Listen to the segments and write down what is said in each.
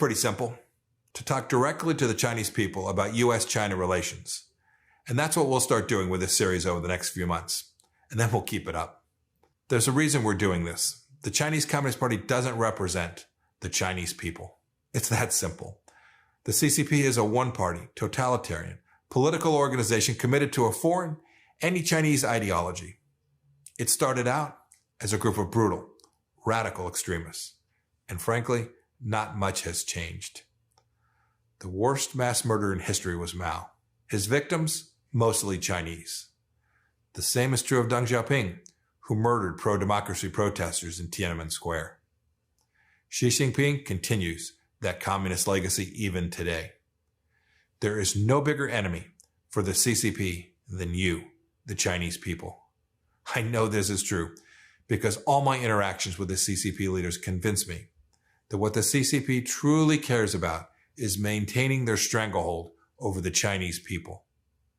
pretty simple: to talk directly to the Chinese people about U.S.-China relations. And that's what we'll start doing with this series over the next few months. And then we'll keep it up. There's a reason we're doing this. The Chinese Communist Party doesn't represent the Chinese people. It's that simple. The CCP is a one-party, totalitarian, political organization committed to a foreign, anti-Chinese ideology. It started out as a group of brutal, radical extremists. And frankly, not much has changed. The worst mass murderer in history was Mao. His victims, mostly Chinese. The same is true of Deng Xiaoping, who murdered pro-democracy protesters in Tiananmen Square. Xi Jinping continues that communist legacy even today. There is no bigger enemy for the CCP than you, the Chinese people. I know this is true because all my interactions with the CCP leaders convince me that what the CCP truly cares about is maintaining their stranglehold over the Chinese people.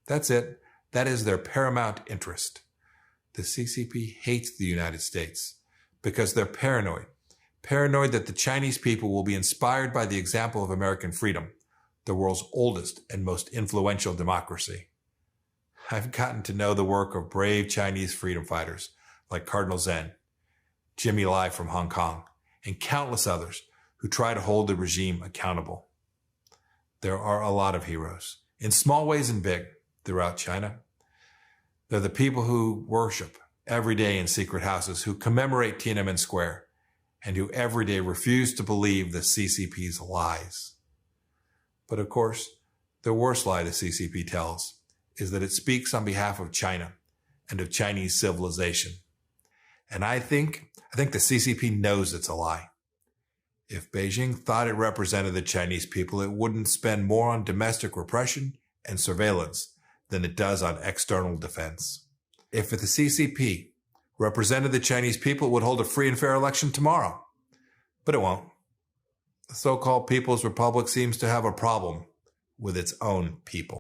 That's it. That is their paramount interest. The CCP hates the United States because they're paranoid that the Chinese people will be inspired by the example of American freedom, the world's oldest and most influential democracy. I've gotten to know the work of brave Chinese freedom fighters like Cardinal Zen, Jimmy Lai from Hong Kong, and countless others who try to hold the regime accountable. There are a lot of heroes, in small ways and big, throughout China. They're the people who worship every day in secret houses, who commemorate Tiananmen Square, and who every day refuse to believe the CCP's lies. But of course, the worst lie the CCP tells is that it speaks on behalf of China and of Chinese civilization. And I think the CCP knows it's a lie. If Beijing thought it represented the Chinese people, it wouldn't spend more on domestic repression and surveillance than it does on external defense. If the CCP represented the Chinese people, it would hold a free and fair election tomorrow. But it won't. The so-called People's Republic seems to have a problem with its own people.